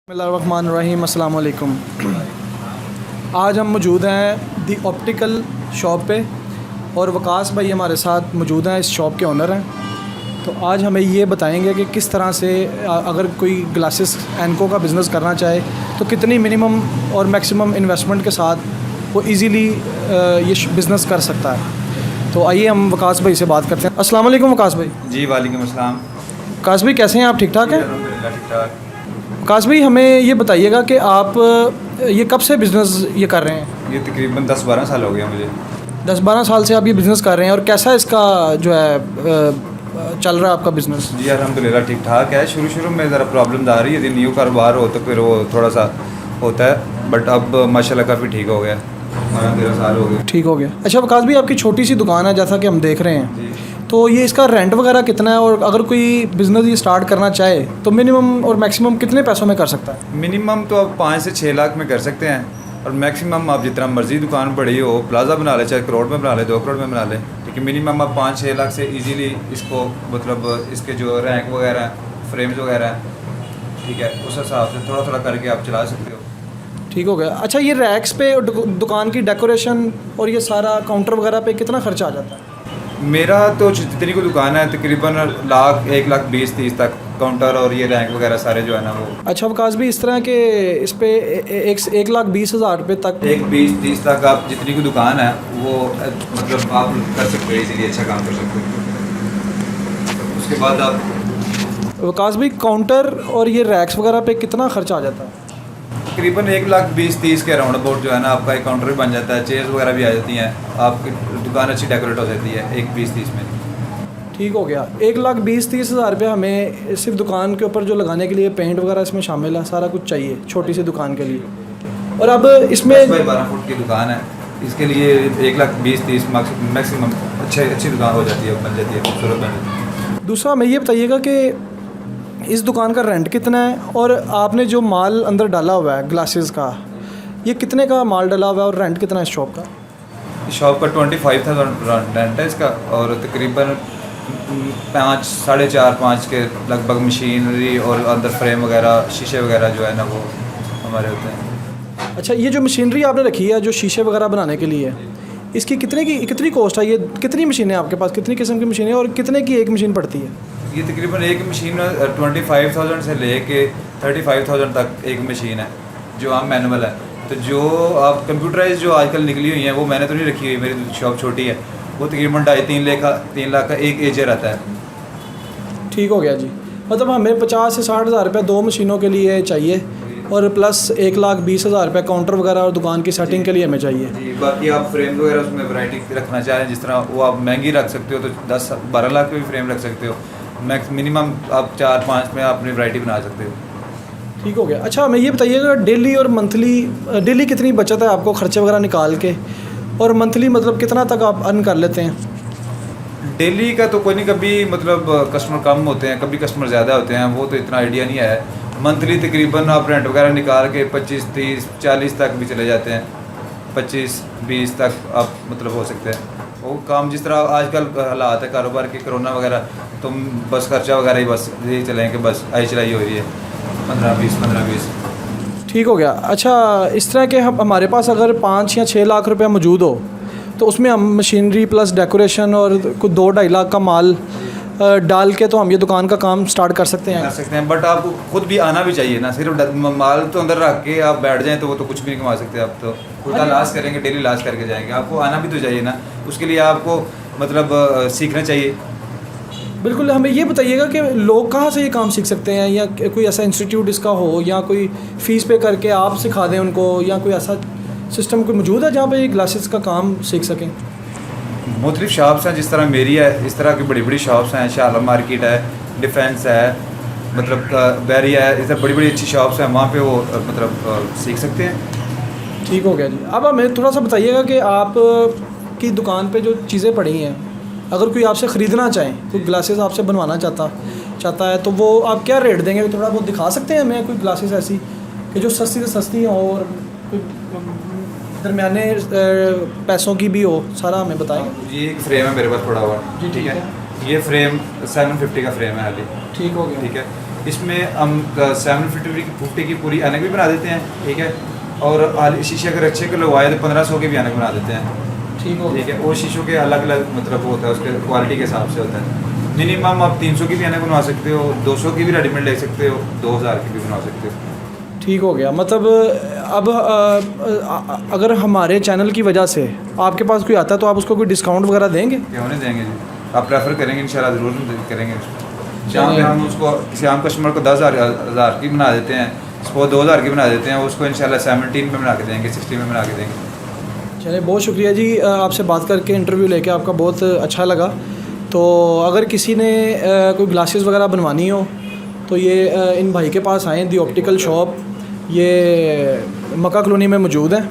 बिस्मिल्लाहिर्रहमानिर्रहीम। अस्सलाम वालेकुम। आज हम मौजूद हैं दी ऑप्टिकल शॉप पे और वकास भाई हमारे साथ मौजूद हैं, इस शॉप के ओनर हैं। तो आज हमें ये बताएंगे कि किस तरह से अगर कोई ग्लासेस एनको का बिज़नेस करना चाहे तो कितनी मिनिमम और मैक्सिमम इन्वेस्टमेंट के साथ वो इजीली ये बिज़नेस कर सकता है। तो आइए हम वकास भाई से बात करते हैं। अस्सलाम वालेकुम वकास भाई। जी वालेकुम अस्सलाम। वकास भाई कैसे हैं आप? ठीक ठाक हैं? अल्हम्दुलिल्लाह ठीक ठाक। वकास भाई हमें ये बताइएगा कि आप ये कब से बिज़नेस ये कर रहे हैं? ये तकरीबन 10-12 साल हो गए मुझे। 10-12 साल से आप ये बिज़नेस कर रहे हैं और कैसा इसका जो है चल रहा है आपका बिज़नेस? जी अल्हम्दुलिल्लाह ठीक ठाक है। शुरू में ज़रा प्रॉब्लम आ रही है, यदि न्यू कारोबार हो तो फिर वो थोड़ा सा होता है, बट अब माशाल्लाह काफ़ी ठीक हो गया। 12-13 साल हो गए। ठीक हो गया। अच्छा वकास भाई, आपकी छोटी सी दुकान है जैसा कि हम देख रहे हैं, जी तो ये इसका रेंट वगैरह कितना है और अगर कोई बिज़नेस ये स्टार्ट करना चाहे तो मिनिमम और मैक्सिमम कितने पैसों में कर सकता है? मिनिमम तो आप 5 से 6 लाख में कर सकते हैं, और मैक्सिमम आप जितना मर्जी दुकान बड़ी हो, प्लाजा बना ले, चाहे करोड़ में बना ले, 2 करोड़ में बना ले, लेकिन मिनिमम आप 5-6 लाख से इजीली इसको, मतलब इसके जो रैंक वगैरह हैं, फ्रेम्स वगैरह हैं, ठीक है, उस हिसाब से थोड़ा थोड़ा करके आप चला सकते हो। ठीक हो गया। अच्छा ये रैक्स पे दुकान की डेकोरेशन और ये सारा काउंटर वगैरह पे कितना खर्चा आ जाता है? मेरा तो जितनी को दुकान है तकरीबन 1,20,30 तक काउंटर और ये रैंक वगैरह सारे जो है ना वो। अच्छा वकास भी इस तरह के इस पे 1,20,000 रुपये तक 1,20,30 तक आप जितनी की दुकान है वो मतलब आप कर सकते हो, इसीलिए अच्छा काम कर सकते हो। उसके बाद आप वकास भी काउंटर और ये रैक्स वगैरह पे कितना खर्चा आ जाता है? तकरीबन 1,20,30 के राउंड अबाउट जो है ना आपका एक काउंटर भी बन जाता है, चेयर्स वगैरह भी आ जाती हैं, आपकी दुकान अच्छी डेकोरेट हो जाती है 1,20,30 में। ठीक हो गया। 1,20,30,000 रुपये हमें सिर्फ दुकान के ऊपर जो लगाने के लिए पेंट वगैरह इसमें शामिल है, सारा कुछ चाहिए छोटी सी दुकान के लिए। और अब इसमें 10 बाई 12 फुट की दुकान है, इसके लिए 1,20,30 मैक्सिमम अच्छी दुकान हो जाती है, बन जाती है, खूबसूरत बन जाती है। दूसरा हमें ये बताइएगा कि इस दुकान का रेंट कितना है और आपने जो माल अंदर डाला हुआ है ग्लासेस का, ये कितने का माल डाला हुआ है और रेंट कितना है इस शॉप का? शॉप का 25,000 रेंट है इसका, और तकरीबन 4.5 के लगभग मशीनरी और अंदर फ्रेम वगैरह शीशे वगैरह जो है ना वो हमारे होते हैं। अच्छा ये जो मशीनरी आपने रखी है जो शीशे वगैरह बनाने के लिए, इसकी कितनी कॉस्ट है? ये कितनी मशीनें आपके पास, कितनी किस्म की मशीनें और कितने की एक मशीन पड़ती है? ये तकरीबन एक मशीन 25,000 से लेके 35,000 तक एक मशीन है जो आम मैनुअल है। तो जो आप कंप्यूटराइज जो आजकल निकली हुई हैं वो मैंने तो नहीं रखी हुई, मेरी शॉप छोटी है, वो तकरीबन 2.5-3 लाख का एक एजर आता है। ठीक हो गया जी। मतलब हमें 50 से 60,000 रुपये 2 मशीनों के लिए चाहिए और प्लस 1,20,000 रुपये काउंटर वगैरह और दुकान की सेटिंग के लिए हमें चाहिए। जी बाकी आप फ्रेम वगैरह उसमें वैरायटी रखना चाहें, जिस तरह वो आप महंगी रख सकते हो तो 10-12 लाख के भी फ्रेम रख सकते हो, मैक्स मिनिमम आप 4-5 में अपनी वैरायटी बना सकते हो। ठीक हो गया। अच्छा हमें ये बताइएगा डेली और मंथली, डेली कितनी बचत है आपको खर्चे वगैरह निकाल के, और मंथली मतलब कितना तक आप अर्न कर लेते हैं? डेली का तो कोई नहीं, कभी मतलब कस्टमर कम होते हैं, कभी कस्टमर ज़्यादा होते हैं, वो तो इतना आइडिया नहीं है। मंथली तकरीबन आप रेंट वगैरह निकाल के 25-30-40 तक भी चले जाते हैं, 25-20 तक आप मतलब हो सकते हैं। वो काम जिस तरह आजकल हालात है कारोबार के, कोरोना वगैरह, तो बस खर्चा वगैरह ही बस यही चलें कि बस आई चलाई हो रही है 15-20। ठीक हो गया। अच्छा इस तरह के हमारे पास अगर 5 या 6 लाख रुपया मौजूद हो तो उसमें हम मशीनरी प्लस डेकोरेशन और कुछ 2-2.5 लाख का माल डाल के तो हम ये दुकान का काम स्टार्ट कर सकते हैं। बट आपको खुद भी आना भी चाहिए ना, सिर्फ माल तो अंदर रख के आप बैठ जाएं तो वो तो कुछ भी नहीं कमा सकते। आप तो उल्टा लॉस करेंगे, डेली लॉस करके जाएंगे। आपको आना भी तो चाहिए ना, उसके लिए आपको मतलब सीखना चाहिए। बिल्कुल। हमें ये बताइएगा कि लोग कहाँ से ये काम सीख सकते हैं, या कोई ऐसा इंस्टीट्यूट इसका हो, या कोई फ़ीस पे करके आप सिखा दें उनको, या कोई ऐसा सिस्टम कोई मौजूद है जहाँ पे ये ग्लासेस का काम सीख सकें? मुख्तलिफ शॉप्स हैं, जिस तरह मेरी है इस तरह की बड़ी बड़ी शॉप्स हैं, शाला मार्केट है, डिफेंस है, मतलब बैरी है, इस तरह बड़ी बड़ी अच्छी शॉप्स हैं, वहाँ पे वो मतलब सीख सकते हैं। ठीक हो गया जी। अब हमें थोड़ा सा बताइएगा कि आप की दुकान पे जो चीज़ें पड़ी हैं, अगर कोई आपसे ख़रीदना चाहे, कोई ग्लासेस आपसे बनवाना चाहता है तो वो आप क्या रेट देंगे? थोड़ा बहुत दिखा सकते हैं हमें कोई ग्लासेस ऐसी कि जो सस्ती से सस्ती हो और दरमियाने पैसों की भी हो, सारा हमें बताएंगे। ये एक फ्रेम है मेरे पास पड़ा हुआ जी ठीक है, ये फ्रेम 750 का फ्रेम है हाली। ठीक हो गया। ठीक है, इसमें हम 750 की पुट्टी की पूरी ऐनक भी बना देते हैं, ठीक है। और शीशे अगर अच्छे के लगवाए तो 1500 के भी ऐनक बना देते हैं, ठीक हो ठीक है। वो शीशों के अलग अलग मतलब होता है, उसके क्वालिटी के हिसाब से होता है। मिनिमम आप 300 की भी ऐनक बनवा सकते हो, 200 की भी रेडीमेड ले सकते हो, 2000 की भी बनवा सकते हो। ठीक हो गया। मतलब अब अगर हमारे चैनल की वजह से आपके पास कोई आता है तो आप उसको कोई डिस्काउंट वगैरह देंगे? क्यों नहीं देंगे जी, आप प्रेफर करेंगे इंशाल्लाह ज़रूर करेंगे। जहाँ पे हम उसको किसी आम कस्टमर को 10,000 की बना देते हैं, उसको 2000 की बना देते हैं, उसको इंशाल्लाह 17 में बना के देंगे, 16 में बना के देंगे। चलिए, बहुत शुक्रिया जी, आपसे बात करके इंटरव्यू लेके आपका बहुत अच्छा लगा। तो अगर किसी ने कोई ग्लासेस वगैरह बनवानी हो तो ये इन भाई के पास आएँ। दी ऑप्टिकल शॉप ये मक्का कॉलोनी में मौजूद है।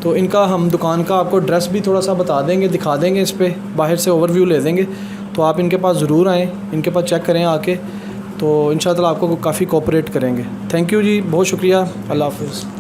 तो इनका हम दुकान का आपको एड्रेस भी थोड़ा सा बता देंगे, दिखा देंगे, इस पर बाहर से ओवरव्यू ले देंगे। तो आप इनके पास ज़रूर आएँ, इनके पास चेक करें आके, तो इंशाअल्लाह आपको काफ़ी कोऑपरेट करेंगे। थैंक यू जी, बहुत शुक्रिया, अल्लाह हाफ़िज़।